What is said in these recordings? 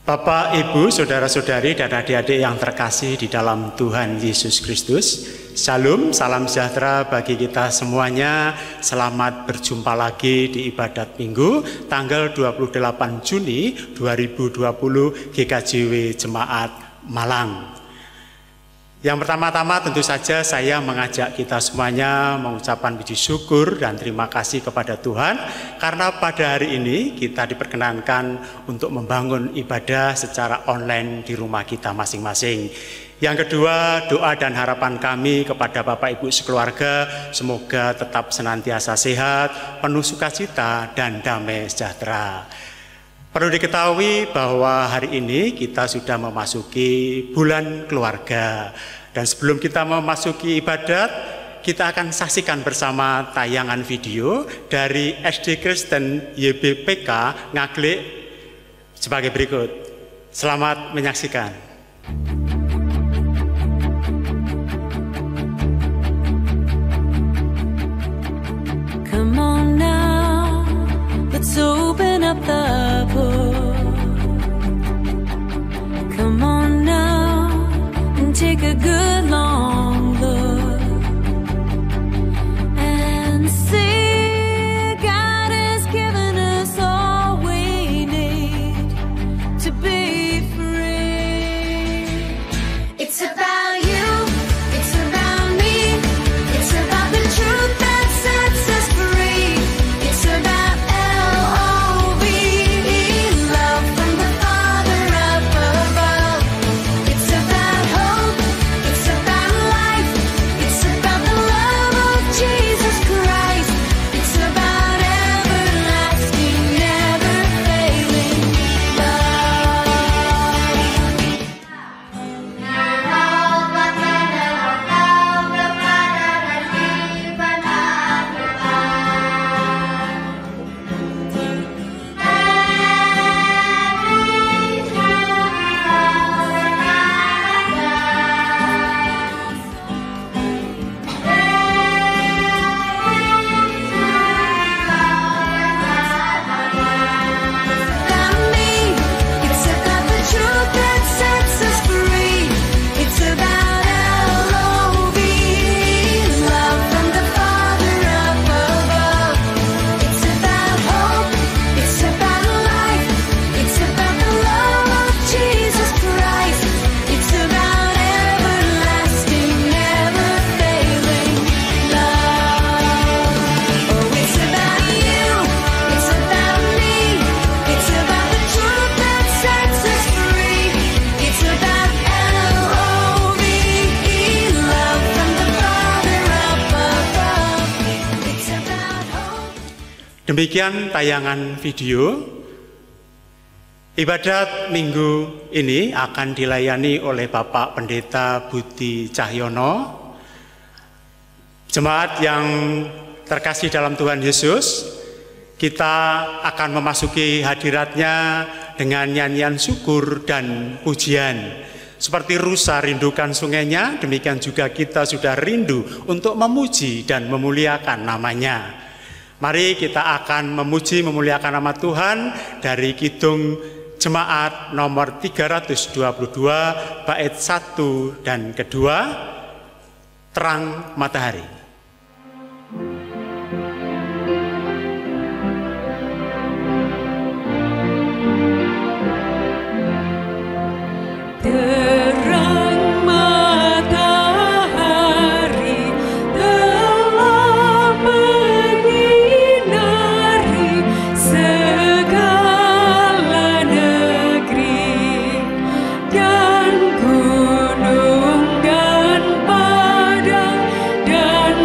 Bapak, Ibu, saudara-saudari, dan adik-adik yang terkasih di dalam Tuhan Yesus Kristus, Shalom, salam sejahtera bagi kita semuanya. Selamat berjumpa lagi di ibadat Minggu tanggal 28 Juni 2020 GKJW Jemaat Malang. Yang pertama-tama tentu saja saya mengajak kita semuanya mengucapkan puji syukur dan terima kasih kepada Tuhan karena pada hari ini kita diperkenankan untuk membangun ibadah secara online di rumah kita masing-masing. Yang kedua, doa dan harapan kami kepada Bapak Ibu sekeluarga semoga tetap senantiasa sehat, penuh sukacita dan damai sejahtera. Perlu diketahui bahwa hari ini kita sudah memasuki bulan keluarga. Dan sebelum kita memasuki ibadat, kita akan saksikan bersama tayangan video dari SD Kristen YBPK Ngaglik sebagai berikut. Selamat menyaksikan. Come on now, let's open up the book. Come on now and take a good long look and see God has given us all we need to be free. It's about you, it's about me, it's about the truth that sets us free. It's about L-O-V-E, love from the Father up above. It's about hope, it's about life, it's about the love of Jesus Christ. It's about everlasting, never failing love. About me, it's about the truth that sets us free. It's about L-O-V-E, love from the Father up above. It's about hope, it's about life, it's about the love of Jesus Christ. It's about everlasting, never failing love. Oh, it's about you, it's about me, it's about the truth that sets us free. It's about L-O-V-E, love from the Father up above. It's about hope. Demikian tayangan video. Ibadat minggu ini akan dilayani oleh Bapak Pendeta Budi Cahyono. Jemaat yang terkasih dalam Tuhan Yesus, kita akan memasuki hadiratnya dengan nyanyian syukur dan pujian. Seperti rusa rindukan sungainya, demikian juga kita sudah rindu untuk memuji dan memuliakan namanya. Mari kita akan memuji memuliakan nama Tuhan dari Kidung Jemaat nomor 322 bait 1 dan kedua, Terang Matahari. Terang matahari telah menyinari segala negeri dan gunung dan padang dan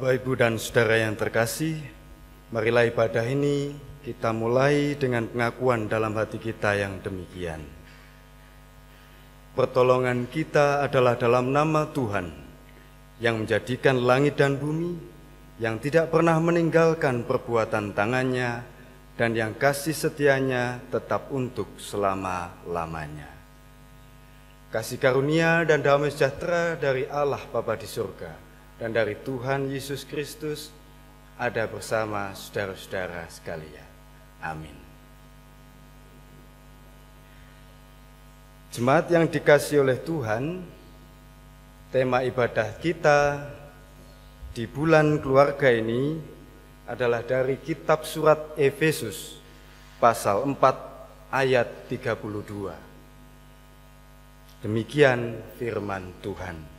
Bapak, Ibu, dan Saudara yang terkasih, marilah ibadah ini kita mulai dengan pengakuan dalam hati kita yang demikian. Pertolongan kita adalah dalam nama Tuhan, yang menjadikan langit dan bumi, yang tidak pernah meninggalkan perbuatan tangannya, dan yang kasih setianya tetap untuk selama-lamanya. Kasih karunia dan damai sejahtera dari Allah Bapa di surga dan dari Tuhan Yesus Kristus ada bersama saudara-saudara sekalian. Amin. Jemaat yang dikasihi oleh Tuhan, tema ibadah kita di bulan keluarga ini adalah dari kitab surat Efesus pasal 4 ayat 32. Demikian firman Tuhan.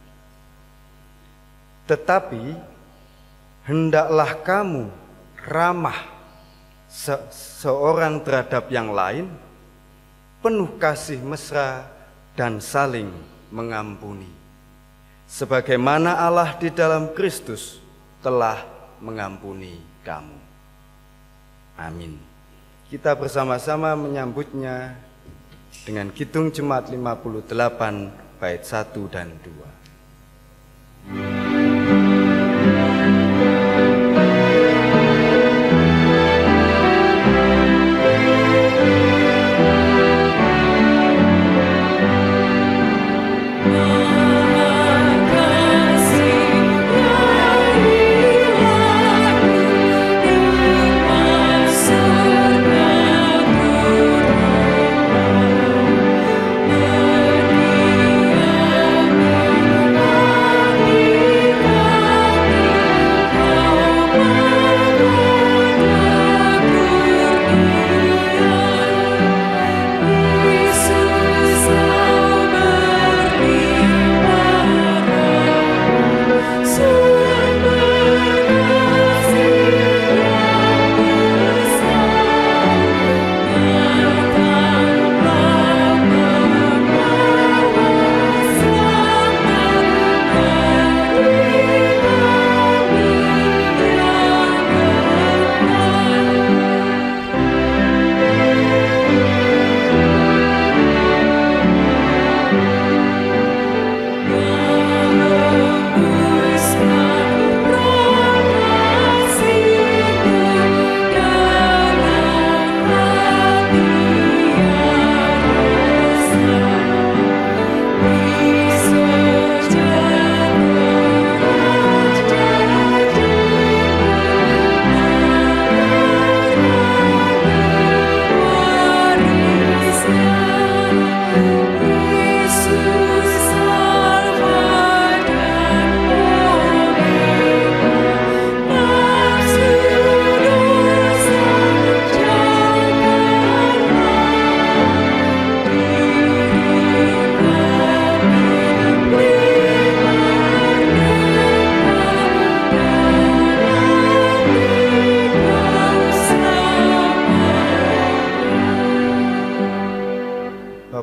Tetapi hendaklah kamu ramah seorang terhadap yang lain, penuh kasih mesra dan saling mengampuni, sebagaimana Allah di dalam Kristus telah mengampuni kamu. Amin. Kita bersama-sama menyambutnya dengan Kidung Jemaat 58 bait 1 dan 2.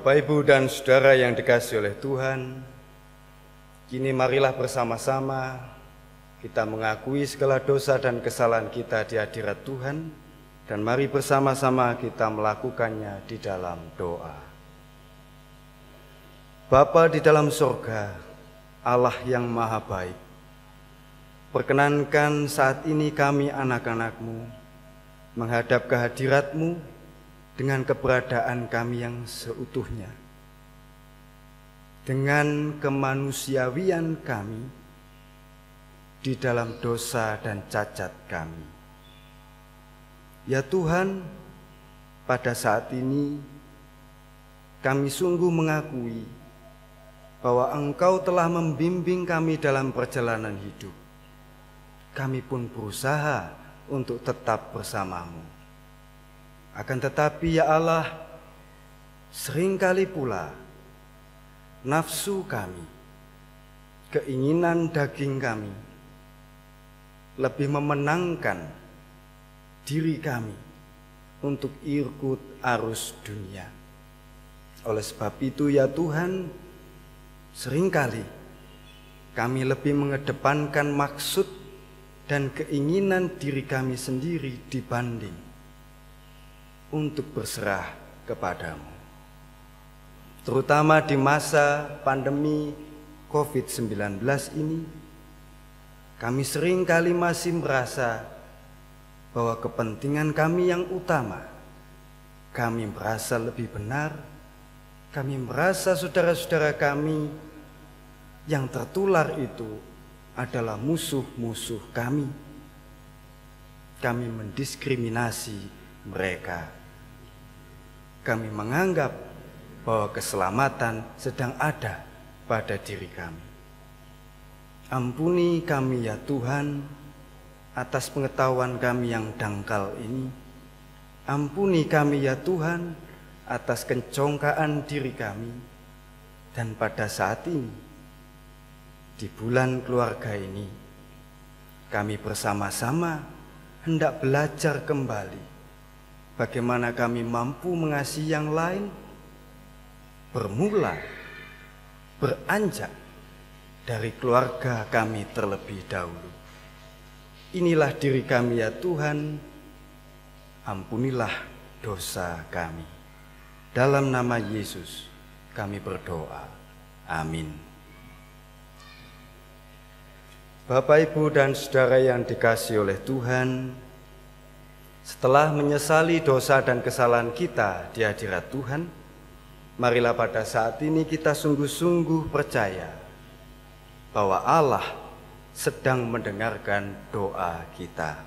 Bapak, Ibu, dan Saudara yang dikasihi oleh Tuhan, kini marilah bersama-sama kita mengakui segala dosa dan kesalahan kita di hadirat Tuhan, dan mari bersama-sama kita melakukannya di dalam doa. Bapa di dalam surga, Allah yang maha baik, perkenankan saat ini kami anak-anak-Mu menghadap ke hadirat-Mu dengan keberadaan kami yang seutuhnya, dengan kemanusiawian kami di dalam dosa dan cacat kami. Ya Tuhan, pada saat ini kami sungguh mengakui bahwa Engkau telah membimbing kami dalam perjalanan hidup. Kami pun berusaha untuk tetap bersama-Mu. Akan tetapi ya Allah, seringkali pula nafsu kami, keinginan daging kami lebih memenangkan diri kami untuk ikut arus dunia. Oleh sebab itu ya Tuhan, seringkali kami lebih mengedepankan maksud dan keinginan diri kami sendiri dibanding untuk berserah kepadamu. Terutama di masa pandemi COVID-19 ini, kami sering kali masih merasa bahwa kepentingan kami yang utama, kami merasa lebih benar, kami merasa saudara-saudara kami yang tertular itu adalah musuh-musuh kami. Kami mendiskriminasi mereka. Kami menganggap bahwa keselamatan sedang ada pada diri kami. Ampuni kami ya Tuhan atas pengetahuan kami yang dangkal ini. Ampuni kami ya Tuhan atas kencongkaan diri kami. Dan pada saat ini, di bulan keluarga ini, kami bersama-sama hendak belajar kembali bagaimana kami mampu mengasihi yang lain, bermula, beranjak dari keluarga kami terlebih dahulu. Inilah diri kami ya Tuhan, ampunilah dosa kami. Dalam nama Yesus kami berdoa. Amin. Bapak, Ibu, dan saudara yang dikasihi oleh Tuhan, setelah menyesali dosa dan kesalahan kita di hadirat Tuhan, marilah pada saat ini kita sungguh-sungguh percaya bahwa Allah sedang mendengarkan doa kita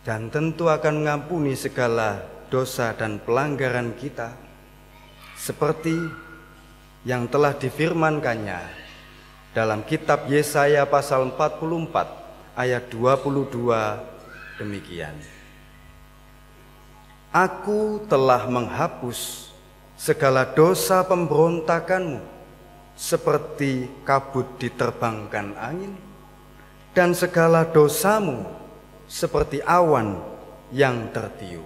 dan tentu akan mengampuni segala dosa dan pelanggaran kita seperti yang telah difirmankannya dalam kitab Yesaya pasal 44 ayat 22 demikian. Aku telah menghapus segala dosa pemberontakanmu seperti kabut diterbangkan angin, dan segala dosamu seperti awan yang tertiup.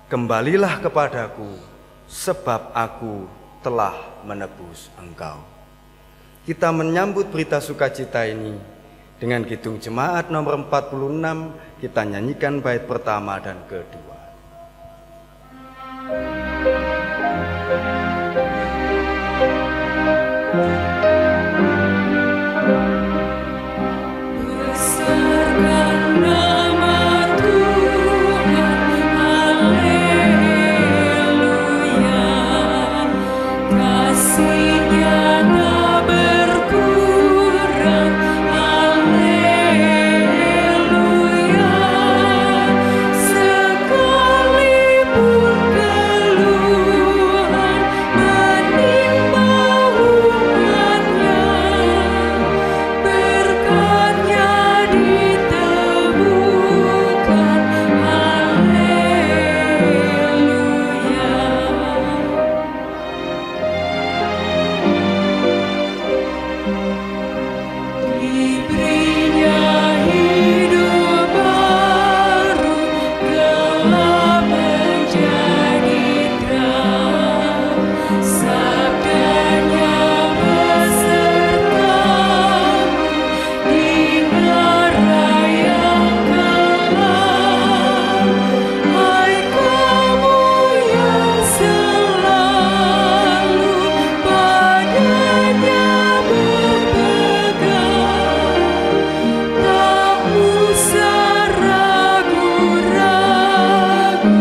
Kembalilah kepadaku, sebab aku telah menebus engkau. Kita menyambut berita sukacita ini dengan kidung jemaat nomor 46. Kita nyanyikan bait pertama dan kedua. Besarkan nama Tuhan, haleluya. Kasih-Nya tak berkurang, haleluya. Sekalipun keluhan menimpa umatnya, berkat-Nya ditemukan, haleluya. Diberinya hidup baru, gelap menjadi terang. Sabda-Nya besertamu di marah yang kelam. Hai kamu yang selalu padanya berpegang, tak usah ragu-ragu,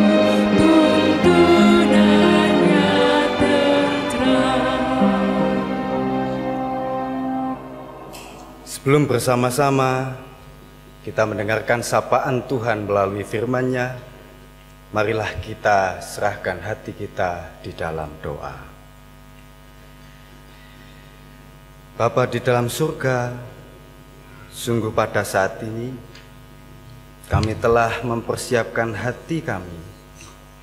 tuntunannya terang. Sebelum bersama-sama kita mendengarkan sapaan Tuhan melalui firman-Nya, marilah kita serahkan hati kita di dalam doa. Bapa di dalam surga, sungguh pada saat ini kami telah mempersiapkan hati kami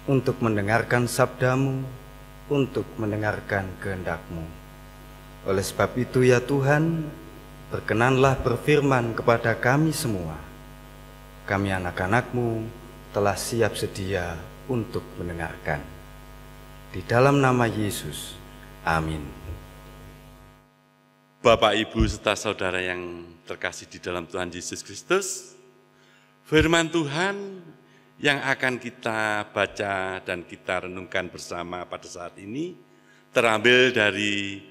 untuk mendengarkan sabda-Mu, untuk mendengarkan kehendak-Mu. Oleh sebab itu ya Tuhan, berkenanlah berfirman kepada kami semua. Kami anak-anak-Mu telah siap sedia untuk mendengarkan. Di dalam nama Yesus, amin. Bapak, Ibu, serta saudara yang terkasih di dalam Tuhan Yesus Kristus, firman Tuhan yang akan kita baca dan kita renungkan bersama pada saat ini terambil dari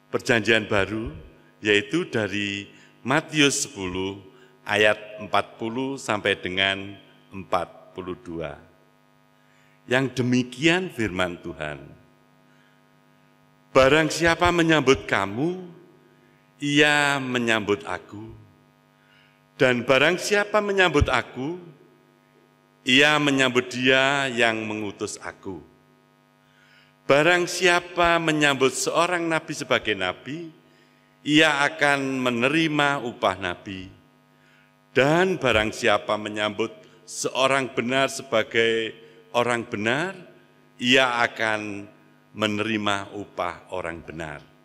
Perjanjian Baru, yaitu dari Matius 10 ayat 40 sampai dengan 42. Yang demikian firman Tuhan. Barang siapa menyambut kamu, ia menyambut aku. Dan barang siapa menyambut aku, ia menyambut dia yang mengutus aku. Barang siapa menyambut seorang nabi sebagai nabi, ia akan menerima upah nabi. Dan barang siapa menyambut seorang benar sebagai orang benar, ia akan menerima upah orang benar.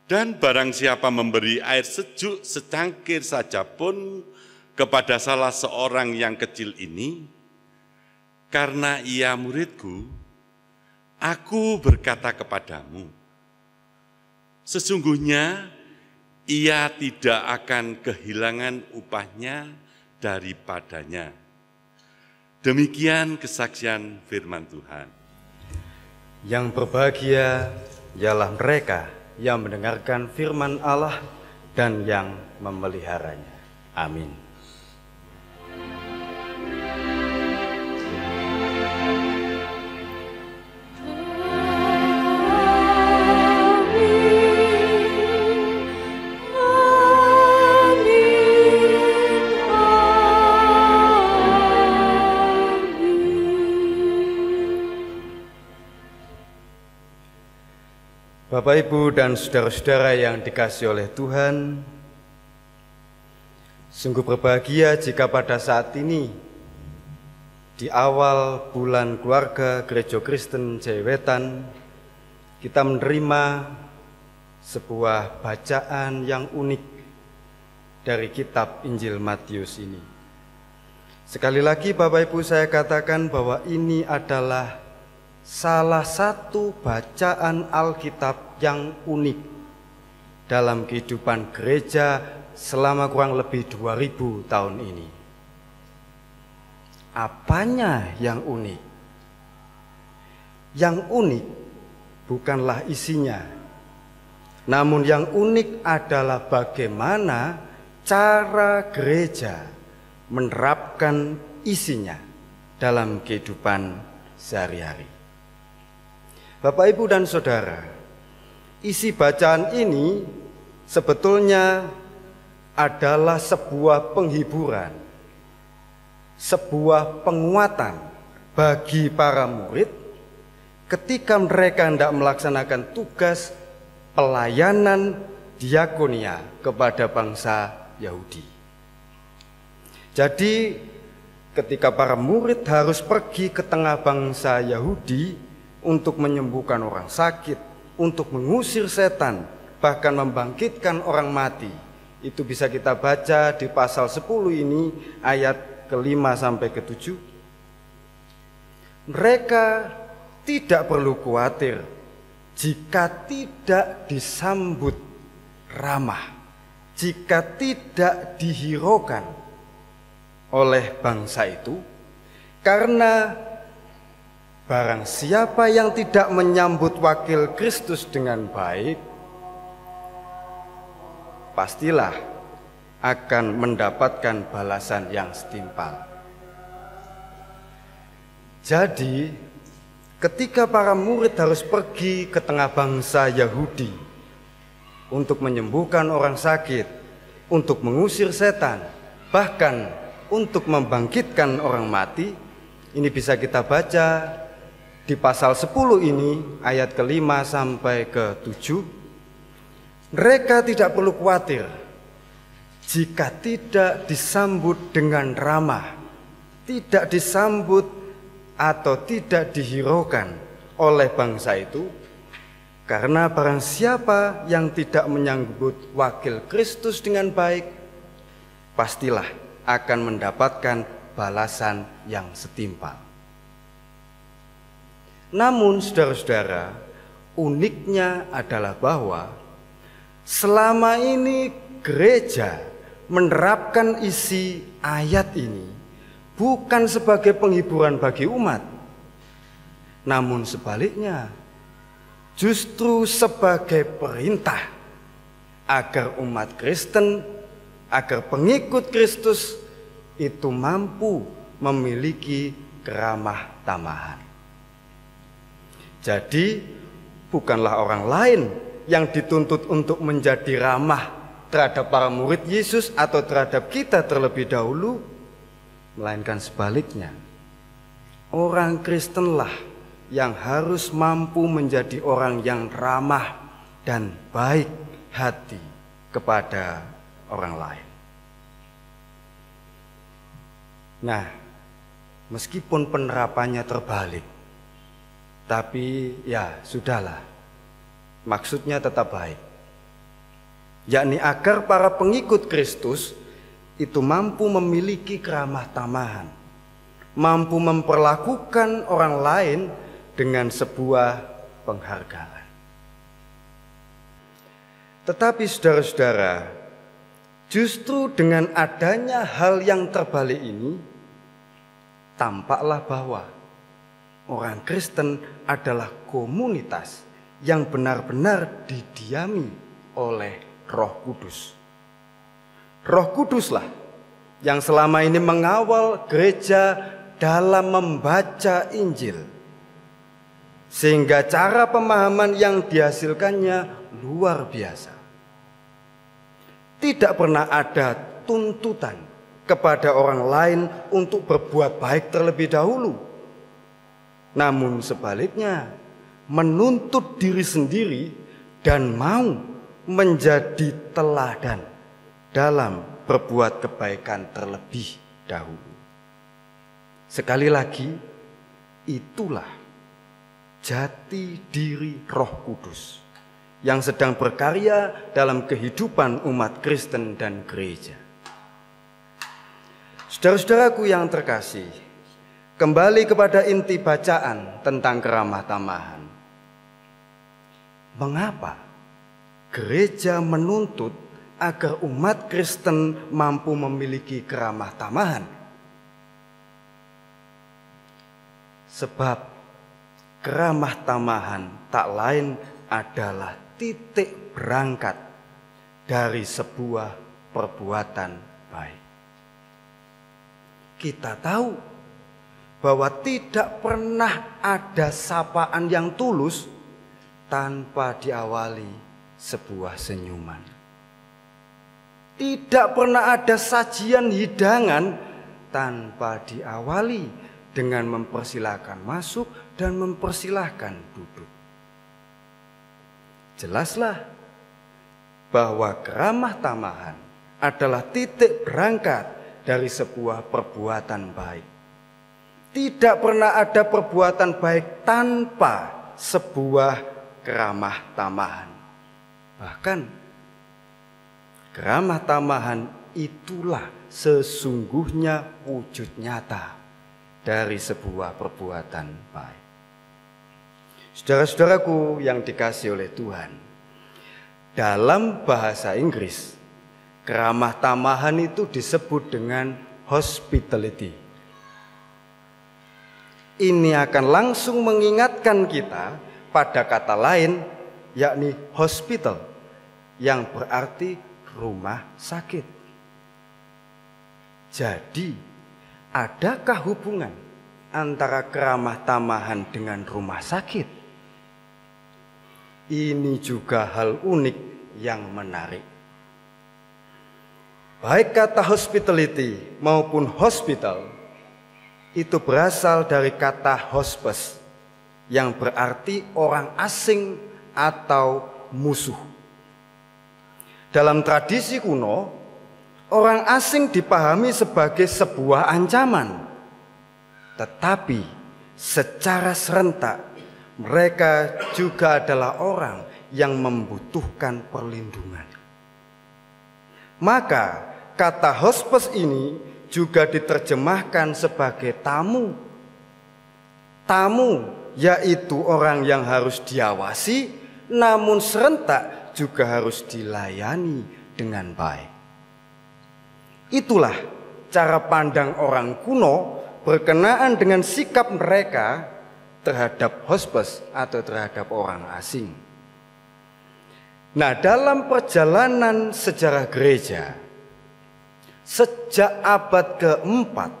Dan barang siapa memberi air sejuk secangkir saja pun kepada salah seorang yang kecil ini, karena ia muridku, aku berkata kepadamu, sesungguhnya ia tidak akan kehilangan upahnya daripadanya. Demikian kesaksian firman Tuhan. Yang berbahagia ialah mereka yang mendengarkan firman Allah dan yang memeliharanya. Amin. Bapak, Ibu, dan saudara-saudara yang dikasihi oleh Tuhan, sungguh berbahagia jika pada saat ini, di awal bulan keluarga Gereja Kristen Jayawetan, kita menerima sebuah bacaan yang unik dari kitab Injil Matius ini. Sekali lagi Bapak Ibu, saya katakan bahwa ini adalah salah satu bacaan Alkitab yang unik dalam kehidupan gereja selama kurang lebih 2000 tahun ini. Apanya yang unik? Yang unik bukanlah isinya, namun yang unik adalah bagaimana cara gereja menerapkan isinya dalam kehidupan sehari-hari. Bapak, Ibu, dan Saudara, isi bacaan ini sebetulnya adalah sebuah penghiburan, sebuah penguatan bagi para murid ketika mereka hendak melaksanakan tugas pelayanan diakonia kepada bangsa Yahudi. Jadi ketika para murid harus pergi ke tengah bangsa Yahudi untuk menyembuhkan orang sakit, untuk mengusir setan, bahkan membangkitkan orang mati. Itu bisa kita baca di pasal 10 ini ayat ke-5 sampai ke-7. Mereka tidak perlu khawatir jika tidak disambut ramah, jika tidak dihiraukan oleh bangsa itu, karena barang siapa yang tidak menyambut wakil Kristus dengan baik, pastilah akan mendapatkan balasan yang setimpal. Jadi, ketika para murid harus pergi ke tengah bangsa Yahudi untuk menyembuhkan orang sakit, untuk mengusir setan, bahkan untuk membangkitkan orang mati, ini bisa kita baca di pasal 10 ini ayat ke-5 sampai ke-7. Mereka tidak perlu khawatir jika tidak disambut dengan ramah, tidak disambut atau tidak dihiraukan oleh bangsa itu, karena barang siapa yang tidak menyambut wakil Kristus dengan baik, pastilah akan mendapatkan balasan yang setimpal. Namun saudara-saudara, uniknya adalah bahwa Selama ini gereja menerapkan isi ayat ini bukan sebagai penghiburan bagi umat, namun sebaliknya justru sebagai perintah agar umat Kristen, agar pengikut Kristus itu mampu memiliki keramah tamahan. Jadi bukanlah orang lain yang dituntut untuk menjadi ramah terhadap para murid Yesus atau terhadap kita terlebih dahulu, melainkan sebaliknya. Orang Kristenlah yang harus mampu menjadi orang yang ramah dan baik hati kepada orang lain. Nah, meskipun penerapannya terbalik, tapi ya sudahlah. Maksudnya tetap baik, yakni agar para pengikut Kristus itu mampu memiliki keramah tamahan, mampu memperlakukan orang lain dengan sebuah penghargaan. Tetapi saudara-saudara, justru dengan adanya hal yang terbalik ini, tampaklah bahwa orang Kristen adalah komunitas yang benar-benar didiami oleh Roh Kudus. Roh Kuduslah yang selama ini mengawal gereja dalam membaca Injil, sehingga cara pemahaman yang dihasilkannya luar biasa. Tidak pernah ada tuntutan kepada orang lain untuk berbuat baik terlebih dahulu, namun sebaliknya menuntut diri sendiri dan mau menjadi teladan dalam berbuat kebaikan terlebih dahulu. Sekali lagi, itulah jati diri Roh Kudus yang sedang berkarya dalam kehidupan umat Kristen dan gereja. Saudara-saudaraku yang terkasih, kembali kepada inti bacaan tentang keramah tamahan. Mengapa gereja menuntut agar umat Kristen mampu memiliki keramah tamahan? Sebab keramah tamahan tak lain adalah titik berangkat dari sebuah perbuatan baik. Kita tahu bahwa tidak pernah ada sapaan yang tulus tanpa diawali sebuah senyuman. Tidak pernah ada sajian hidangan tanpa diawali dengan mempersilahkan masuk dan mempersilahkan duduk. Jelaslah bahwa keramah tamahan adalah titik berangkat dari sebuah perbuatan baik. Tidak pernah ada perbuatan baik tanpa sebuah keramah tamahan. Bahkan keramah tamahan itulah sesungguhnya wujud nyata dari sebuah perbuatan baik. Saudara-saudaraku yang dikasihi oleh Tuhan, dalam bahasa Inggris, keramah tamahan itu disebut dengan hospitality. Ini akan langsung mengingatkan kita pada kata lain, yakni hospital, yang berarti rumah sakit. Jadi, adakah hubungan antara keramah tamahan dengan rumah sakit? Ini juga hal unik yang menarik. Baik kata hospitality maupun hospital itu berasal dari kata hospes, yang berarti orang asing atau musuh. Dalam tradisi kuno, orang asing dipahami sebagai sebuah ancaman. Tetapi secara serentak, mereka juga adalah orang yang membutuhkan perlindungan. Maka kata hospes ini juga diterjemahkan sebagai tamu. Tamu yaitu orang yang harus diawasi namun serentak juga harus dilayani dengan baik. Itulah cara pandang orang kuno berkenaan dengan sikap mereka terhadap hospes atau terhadap orang asing. Nah, dalam perjalanan sejarah gereja, sejak abad keempat,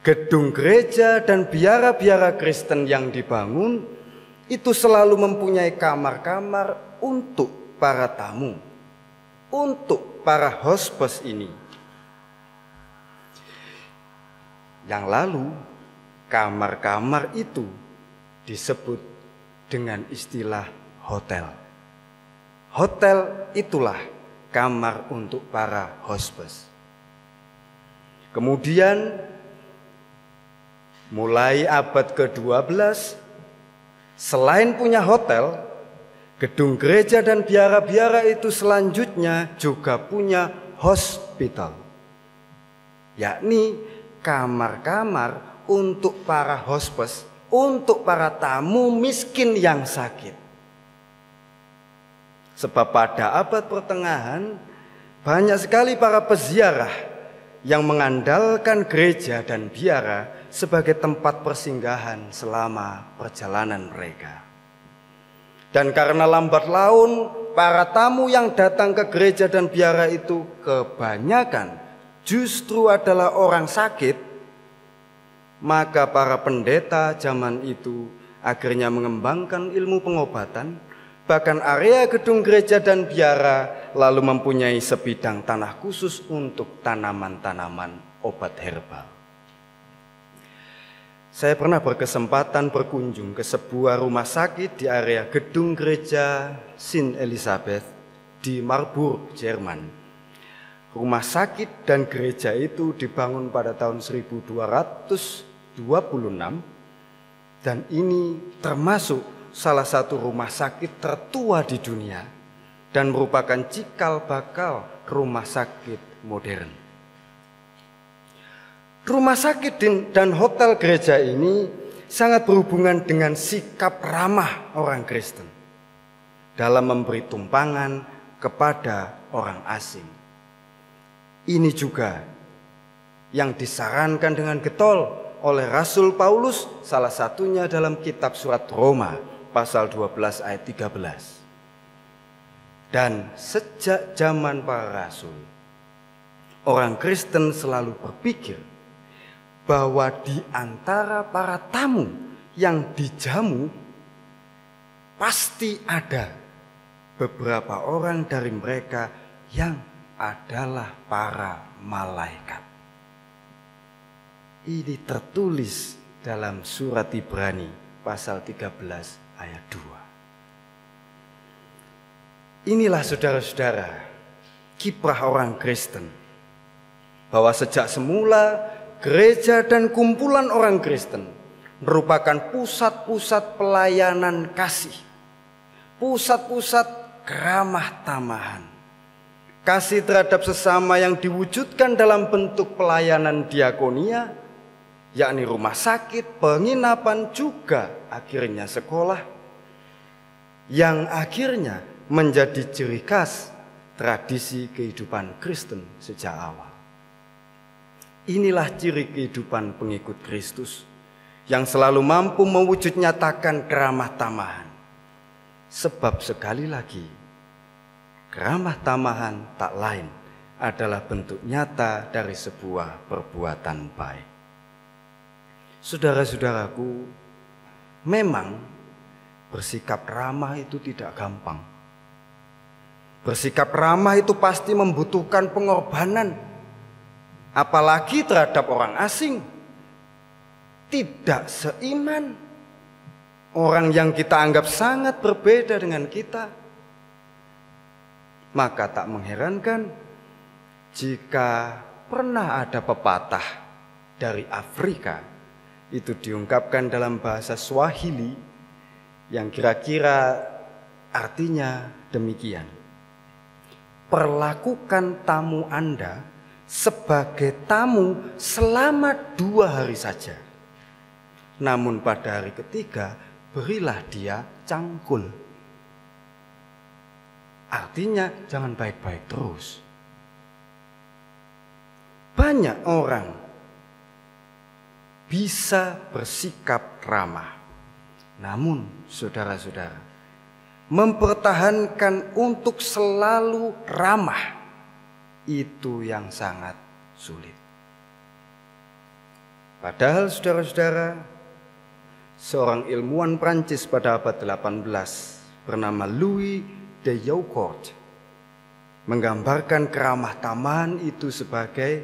gedung gereja dan biara-biara Kristen yang dibangun itu selalu mempunyai kamar-kamar untuk para tamu, untuk para hospes ini. Yang lalu, kamar-kamar itu disebut dengan istilah hotel. Hotel itulah kamar untuk para hospes. Kemudian mulai abad ke-12, selain punya hotel, gedung gereja dan biara-biara itu selanjutnya juga punya hospital, yakni kamar-kamar untuk para hospes, untuk para tamu miskin yang sakit. Sebab pada abad pertengahan banyak sekali para peziarah yang mengandalkan gereja dan biara sebagai tempat persinggahan selama perjalanan mereka. Dan karena lambat laun, para tamu yang datang ke gereja dan biara itu kebanyakan justru adalah orang sakit, maka para pendeta zaman itu akhirnya mengembangkan ilmu pengobatan. Bahkan area gedung gereja dan biara lalu mempunyai sebidang tanah khusus untuk tanaman-tanaman obat herbal. Saya pernah berkesempatan berkunjung ke sebuah rumah sakit di area gedung gereja St. Elizabeth di Marburg, Jerman. Rumah sakit dan gereja itu dibangun pada tahun 1226 dan ini termasuk salah satu rumah sakit tertua di dunia dan merupakan cikal bakal rumah sakit modern. Rumah sakit dan hotel gereja ini sangat berhubungan dengan sikap ramah orang Kristen dalam memberi tumpangan kepada orang asing. Ini juga yang disarankan dengan getol oleh Rasul Paulus, salah satunya dalam kitab surat Roma pasal 12 ayat 13. Dan sejak zaman para rasul, orang Kristen selalu berpikir bahwa di antara para tamu yang dijamu pasti ada beberapa orang dari mereka yang adalah para malaikat. Ini tertulis dalam surat Ibrani pasal 13 ayat 2. Inilah saudara-saudara kiprah orang Kristen, bahwa sejak semula gereja dan kumpulan orang Kristen merupakan pusat-pusat pelayanan kasih, pusat-pusat keramah tamahan, kasih terhadap sesama yang diwujudkan dalam bentuk pelayanan diakonia, yakni rumah sakit, penginapan, juga akhirnya sekolah, yang akhirnya menjadi ciri khas tradisi kehidupan Kristen sejak awal. Inilah ciri kehidupan pengikut Kristus yang selalu mampu mewujud nyatakan keramah tamahan. Sebab sekali lagi, keramah tamahan tak lain adalah bentuk nyata dari sebuah perbuatan baik. Saudara-saudaraku, memang bersikap ramah itu tidak gampang. Bersikap ramah itu pasti membutuhkan pengorbanan, apalagi terhadap orang asing, tidak seiman, orang yang kita anggap sangat berbeda dengan kita. Maka tak mengherankan jika pernah ada pepatah dari Afrika, itu diungkapkan dalam bahasa Swahili yang kira-kira artinya demikian: perlakukan tamu Anda sebagai tamu selama 2 hari saja, namun pada hari ketiga berilah dia cangkul. Artinya jangan baik-baik terus. Banyak orang bisa bersikap ramah. Namun saudara-saudara, mempertahankan untuk selalu ramah itu yang sangat sulit. Padahal saudara-saudara, seorang ilmuwan Prancis pada abad 18 bernama Louis de Jaucourt menggambarkan keramah tamahan itu sebagai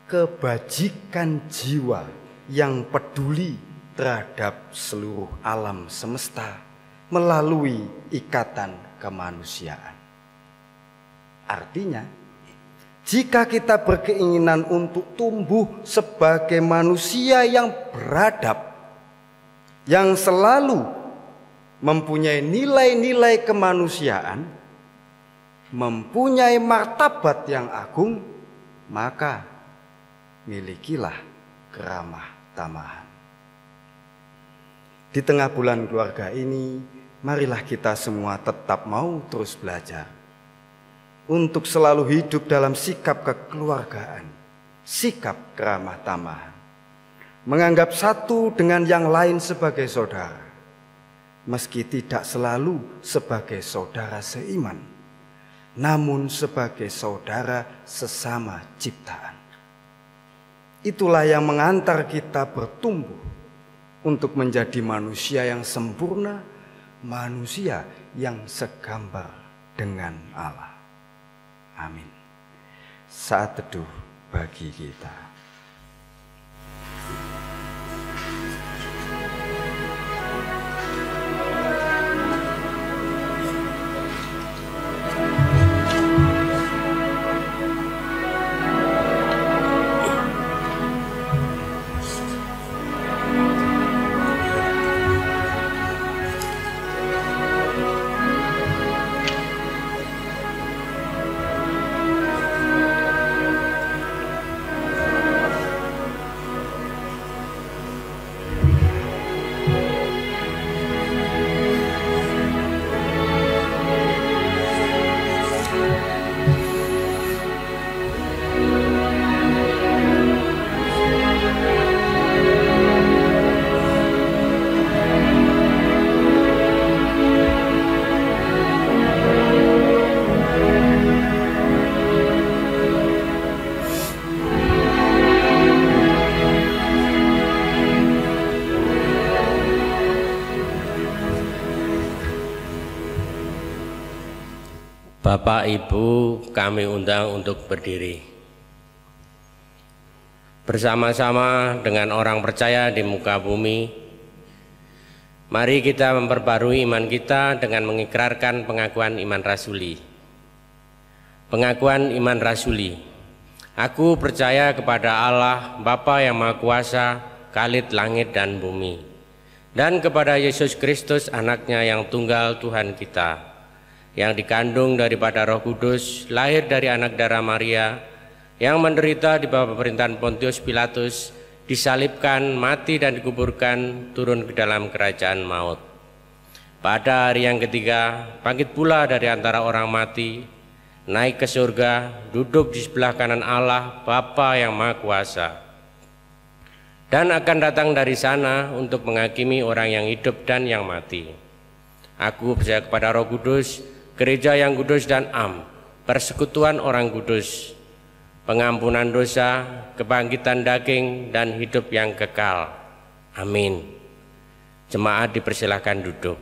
kebajikan jiwa yang peduli terhadap seluruh alam semesta melalui ikatan kemanusiaan. Artinya, jika kita berkeinginan untuk tumbuh sebagai manusia yang beradab, yang selalu mempunyai nilai-nilai kemanusiaan, mempunyai martabat yang agung, maka milikilah keramah tamahan. Di tengah bulan keluarga ini, marilah kita semua tetap mau terus belajar untuk selalu hidup dalam sikap kekeluargaan, sikap keramah tamahan, menganggap satu dengan yang lain sebagai saudara, meski tidak selalu sebagai saudara seiman, namun sebagai saudara sesama ciptaan. Itulah yang mengantar kita bertumbuh untuk menjadi manusia yang sempurna, manusia yang segambar dengan Allah. Amin. Saat teduh bagi kita. Bapak Ibu kami undang untuk berdiri. Bersama-sama dengan orang percaya di muka bumi, mari kita memperbarui iman kita dengan mengikrarkan pengakuan iman rasuli. Pengakuan iman rasuli. Aku percaya kepada Allah, Bapa yang Maha Kuasa, Khalid langit dan bumi, dan kepada Yesus Kristus anaknya yang tunggal Tuhan kita, yang dikandung daripada Roh Kudus, lahir dari anak darah Maria, yang menderita di bawah pemerintahan Pontius Pilatus, disalibkan, mati dan dikuburkan, turun ke dalam kerajaan maut. Pada hari yang ketiga, bangkit pula dari antara orang mati, naik ke surga, duduk di sebelah kanan Allah, Bapa yang Maha Kuasa, dan akan datang dari sana untuk menghakimi orang yang hidup dan yang mati. Aku percaya kepada Roh Kudus, gereja yang kudus dan am, persekutuan orang kudus, pengampunan dosa, kebangkitan daging, dan hidup yang kekal. Amin. Jemaat dipersilahkan duduk.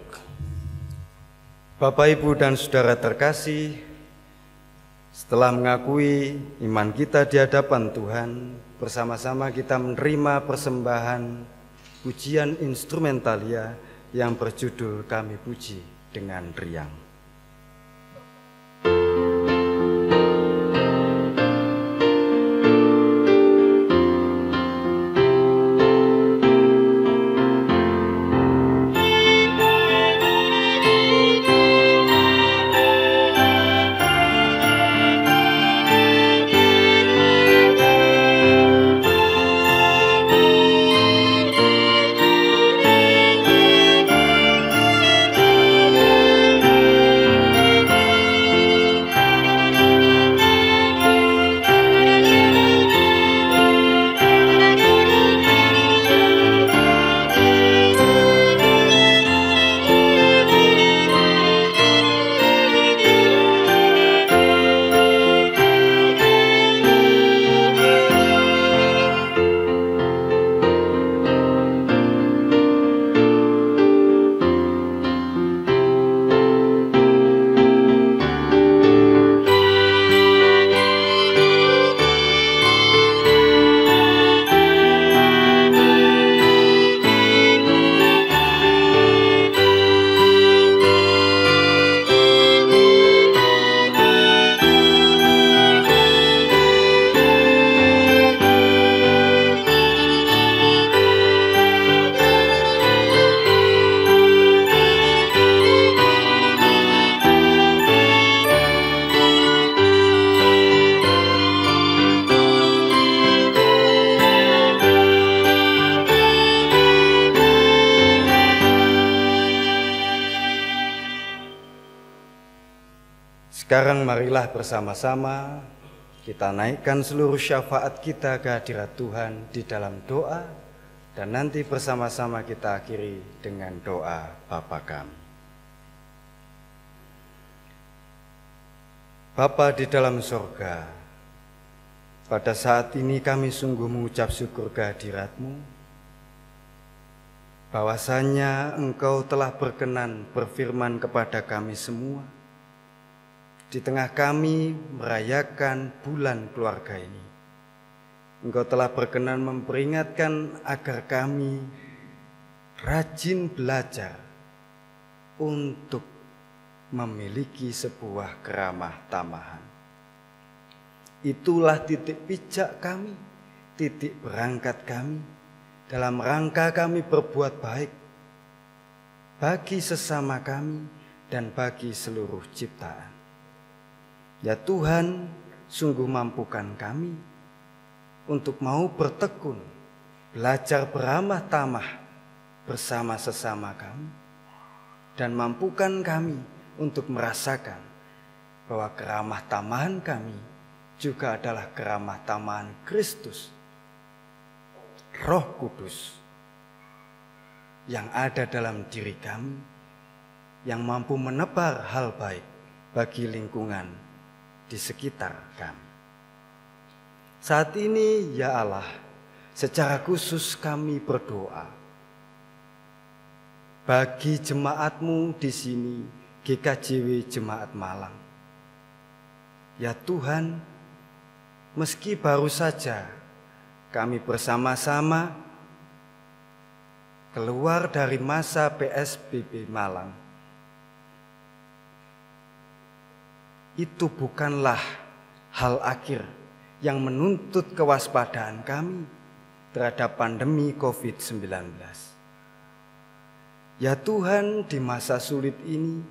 Bapak, Ibu, dan saudara terkasih, setelah mengakui iman kita di hadapan Tuhan, bersama-sama kita menerima persembahan pujian instrumentalia yang berjudul Kami Puji dengan Riang. Sekarang marilah bersama-sama kita naikkan seluruh syafaat kita ke hadirat Tuhan di dalam doa, dan nanti bersama-sama kita akhiri dengan doa Bapa kami. Bapa di dalam sorga, pada saat ini kami sungguh mengucap syukur kehadirat-Mu, bahwasanya Engkau telah berkenan berfirman kepada kami semua di tengah kami merayakan bulan keluarga ini. Engkau telah berkenan memperingatkan agar kami rajin belajar untuk memiliki sebuah keramah tamahan. Itulah titik pijak kami, titik berangkat kami dalam rangka kami berbuat baik bagi sesama kami dan bagi seluruh ciptaan. Ya Tuhan, sungguh mampukan kami untuk mau bertekun, belajar beramah tamah bersama sesama kami, dan mampukan kami untuk merasakan bahwa keramah tamahan kami juga adalah keramah tamahan Kristus, Roh Kudus yang ada dalam diri kami, yang mampu menebar hal baik bagi lingkungan di sekitar kami. Saat ini ya Allah, secara khusus kami berdoa bagi jemaat-Mu di sini, GKJW Jemaat Malang. Ya Tuhan, meski baru saja kami bersama-sama keluar dari masa PSBB Malang, itu bukanlah hal akhir yang menuntut kewaspadaan kami terhadap pandemi COVID-19. Ya Tuhan, di masa sulit ini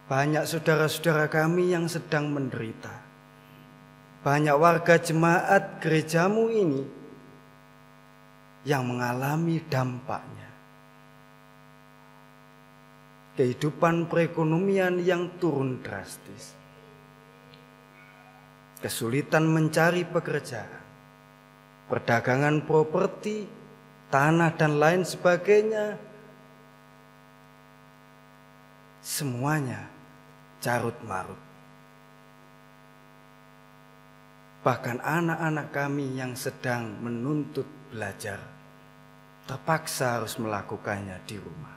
banyak saudara-saudara kami yang sedang menderita. Banyak warga jemaat gereja-Mu ini yang mengalami dampaknya. Kehidupan perekonomian yang turun drastis, kesulitan mencari pekerjaan, perdagangan properti, tanah dan lain sebagainya, semuanya carut marut. Bahkan anak-anak kami yang sedang menuntut belajar terpaksa harus melakukannya di rumah.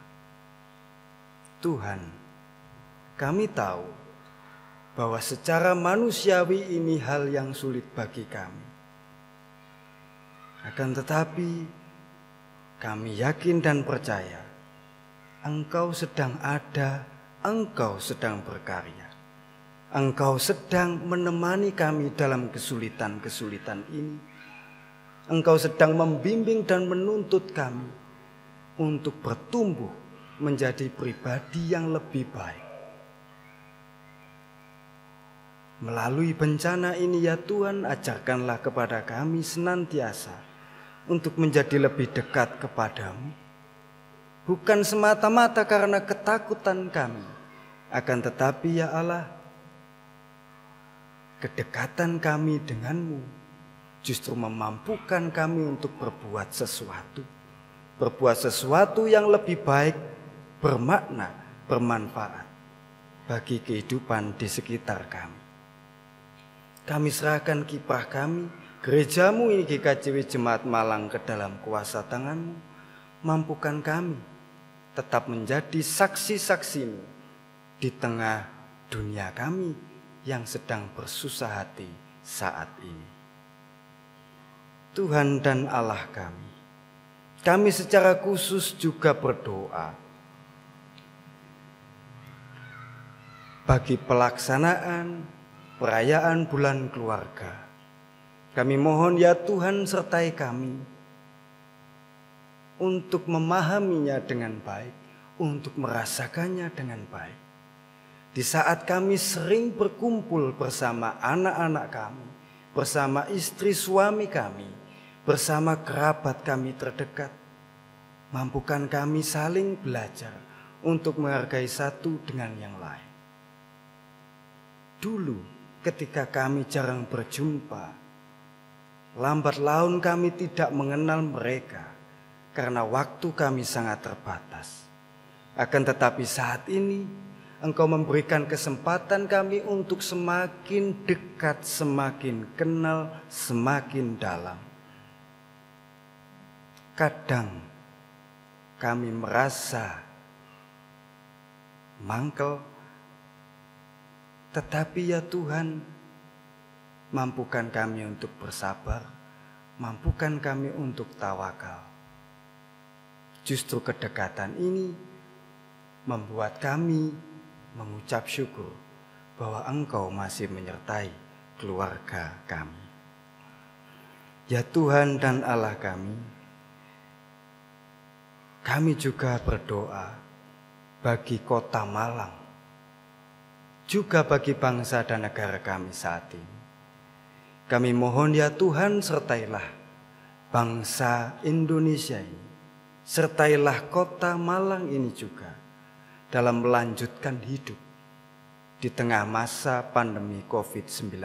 Tuhan, kami tahu bahwa secara manusiawi ini hal yang sulit bagi kami. Akan tetapi kami yakin dan percaya Engkau sedang ada, Engkau sedang berkarya. Engkau sedang menemani kami dalam kesulitan-kesulitan ini. Engkau sedang membimbing dan menuntut kami untuk bertumbuh menjadi pribadi yang lebih baik. Melalui bencana ini ya Tuhan, ajarkanlah kepada kami senantiasa untuk menjadi lebih dekat kepadamu. Bukan semata-mata karena ketakutan kami, akan tetapi ya Allah, kedekatan kami denganmu justru memampukan kami untuk berbuat sesuatu. Berbuat sesuatu yang lebih baik, bermakna, bermanfaat bagi kehidupan di sekitar kami. Kami serahkan kiprah kami, gereja-Mu ini GKJW Jemaat Malang ke dalam kuasa tangan-Mu. Mampukan kami tetap menjadi saksi-saksi-Mu di tengah dunia kami yang sedang bersusah hati saat ini. Tuhan dan Allah kami secara khusus juga berdoa bagi pelaksanaan perayaan bulan keluarga. Kami mohon ya Tuhan, sertai kami untuk memahaminya dengan baik, untuk merasakannya dengan baik. Di saat kami sering berkumpul bersama anak-anak kami, bersama istri suami kami, bersama kerabat kami terdekat, mampukan kami saling belajar untuk menghargai satu dengan yang lain. dulu ketika kami jarang berjumpa, lambat laun kami tidak mengenal mereka karena waktu kami sangat terbatas. Akan tetapi saat ini Engkau memberikan kesempatan kami untuk semakin dekat, semakin kenal, semakin dalam. Kadang kami merasa mangkel, tetapi ya Tuhan, mampukan kami untuk bersabar, mampukan kami untuk tawakal. Justru kedekatan ini membuat kami mengucap syukur bahwa Engkau masih menyertai keluarga kami. Ya Tuhan dan Allah kami juga berdoa bagi kota Malang, juga bagi bangsa dan negara kami saat ini. Kami mohon ya Tuhan, sertailah bangsa Indonesia ini, sertailah kota Malang ini juga dalam melanjutkan hidup di tengah masa pandemi COVID-19.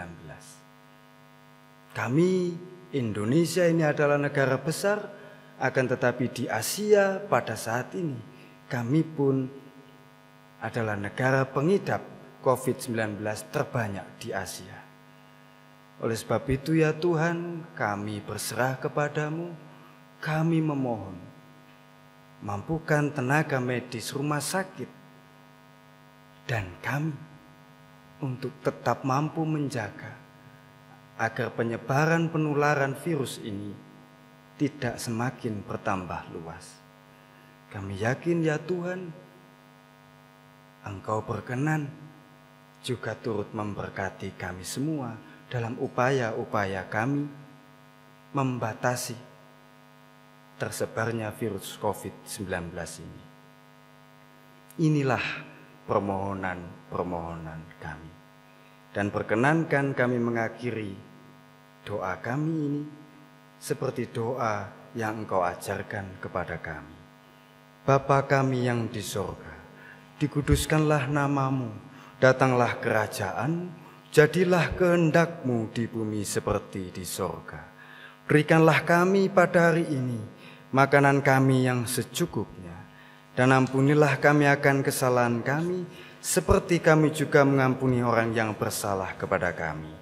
Kami Indonesia ini adalah negara besar, akan tetapi di Asia pada saat ini kami pun adalah negara pengidap COVID-19 terbanyak di Asia. Oleh sebab itu ya Tuhan, kami berserah kepadamu, kami memohon mampukan tenaga medis rumah sakit dan kami untuk tetap mampu menjaga agar penyebaran penularan virus ini tidak semakin bertambah luas. Kami yakin ya Tuhan, Engkau berkenan juga turut memberkati kami semua dalam upaya-upaya kami membatasi tersebarnya virus COVID-19 ini. Inilah permohonan-permohonan kami. Dan perkenankan kami mengakhiri doa kami ini seperti doa yang Engkau ajarkan kepada kami. Bapa kami yang di sorga, dikuduskanlah namamu, datanglah kerajaan, jadilah kehendak-Mu di bumi seperti di sorga. Berikanlah kami pada hari ini makanan kami yang secukupnya, dan ampunilah kami akan kesalahan kami, seperti kami juga mengampuni orang yang bersalah kepada kami.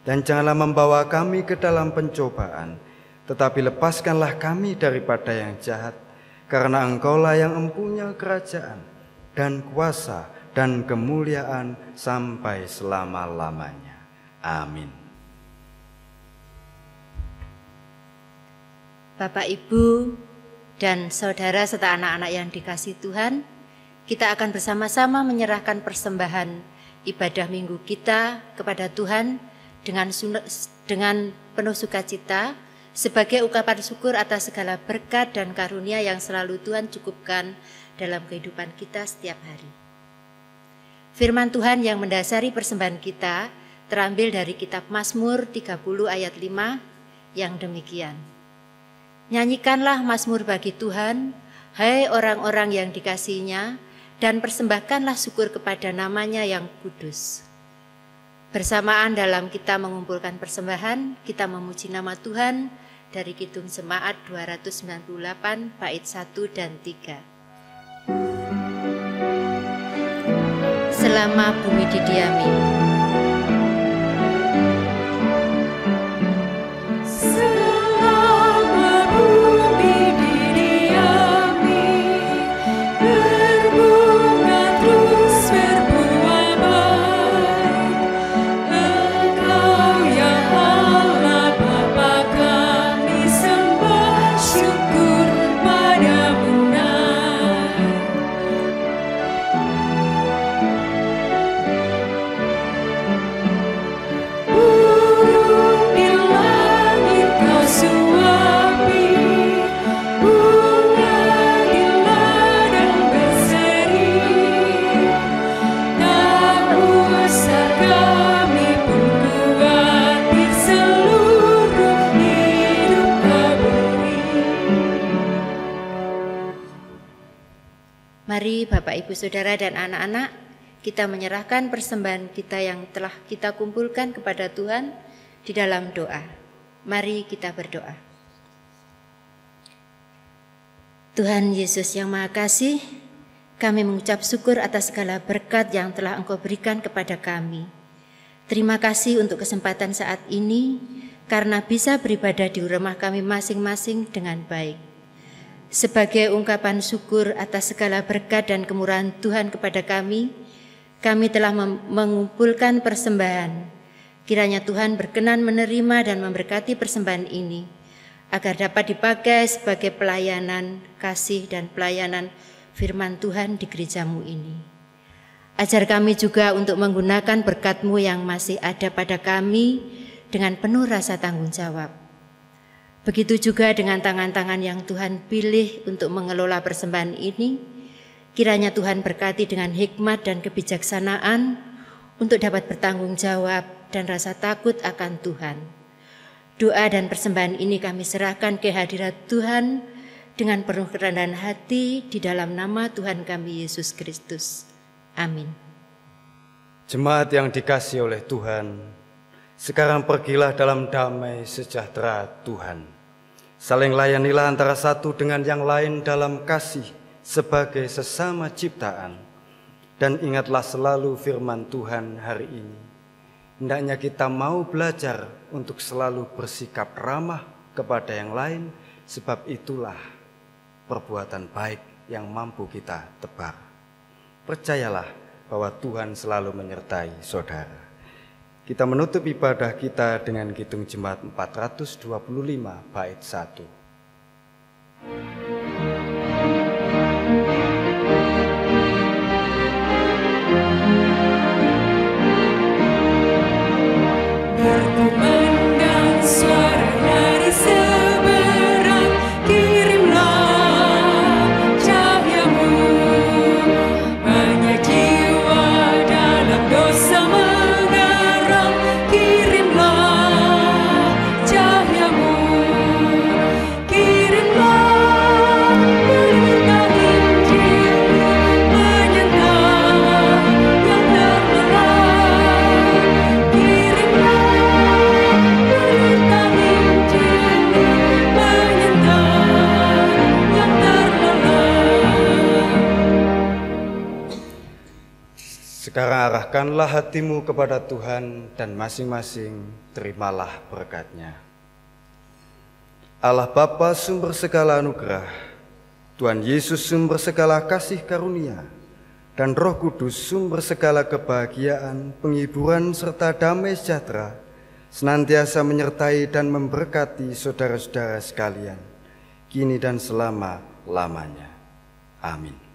Dan janganlah membawa kami ke dalam pencobaan, tetapi lepaskanlah kami daripada yang jahat, karena Engkaulah yang empunya kerajaan, dan kuasa, dan kemuliaan sampai selama-lamanya. Amin. Bapak, Ibu, dan saudara serta anak-anak yang dikasihi Tuhan, kita akan bersama-sama menyerahkan persembahan ibadah minggu kita kepada Tuhan dengan penuh sukacita sebagai ungkapan syukur atas segala berkat dan karunia yang selalu Tuhan cukupkan dalam kehidupan kita setiap hari. Firman Tuhan yang mendasari persembahan kita terambil dari kitab Mazmur 30 ayat 5 yang demikian. Nyanyikanlah mazmur bagi Tuhan, hai orang-orang yang dikasihinya, dan persembahkanlah syukur kepada namanya yang kudus. Bersamaan dalam kita mengumpulkan persembahan, kita memuji nama Tuhan dari Kidung Jemaat 298 bait 1 dan 3. Selama bumi didiami. Mari Bapak, Ibu, Saudara, dan anak-anak, kita menyerahkan persembahan kita yang telah kita kumpulkan kepada Tuhan di dalam doa. Mari kita berdoa. Tuhan Yesus yang Maha Kasih, kami mengucap syukur atas segala berkat yang telah Engkau berikan kepada kami. Terima kasih untuk kesempatan saat ini, karena bisa beribadah di rumah kami masing-masing dengan baik. Sebagai ungkapan syukur atas segala berkat dan kemurahan Tuhan kepada kami telah mengumpulkan persembahan. Kiranya Tuhan berkenan menerima dan memberkati persembahan ini, agar dapat dipakai sebagai pelayanan kasih dan pelayanan firman Tuhan di gerejamu ini. Ajar kami juga untuk menggunakan berkat-Mu yang masih ada pada kami dengan penuh rasa tanggung jawab. Begitu juga dengan tangan-tangan yang Tuhan pilih untuk mengelola persembahan ini, kiranya Tuhan berkati dengan hikmat dan kebijaksanaan untuk dapat bertanggung jawab dan rasa takut akan Tuhan. Doa dan persembahan ini kami serahkan ke hadirat Tuhan dengan penuh kerendahan hati di dalam nama Tuhan kami Yesus Kristus. Amin. Jemaat yang dikasihi oleh Tuhan, sekarang pergilah dalam damai sejahtera Tuhan. Saling layanilah antara satu dengan yang lain dalam kasih sebagai sesama ciptaan. Dan ingatlah selalu firman Tuhan hari ini. Hendaknya kita mau belajar untuk selalu bersikap ramah kepada yang lain, sebab itulah perbuatan baik yang mampu kita tebar. Percayalah bahwa Tuhan selalu menyertai saudara. Kita menutup ibadah kita dengan Kidung Jemaat 425 bait 1. Berkumandang suara dari seberang, kirimlah cahayamu. Banyak jiwa dalam dosa mengarang, kirimlah cahayamu. Kirimlah berita Injil menyentuh yang terbelah. Kirimlah berita Injil menyentuh yang terbelah. Sekarang arahkanlah hatimu kepada Tuhan dan masing-masing terimalah berkat-Nya. Allah Bapa sumber segala anugerah, Tuhan Yesus sumber segala kasih karunia, dan Roh Kudus sumber segala kebahagiaan, penghiburan serta damai sejahtera, senantiasa menyertai dan memberkati saudara-saudara sekalian, kini dan selama-lamanya. Amin.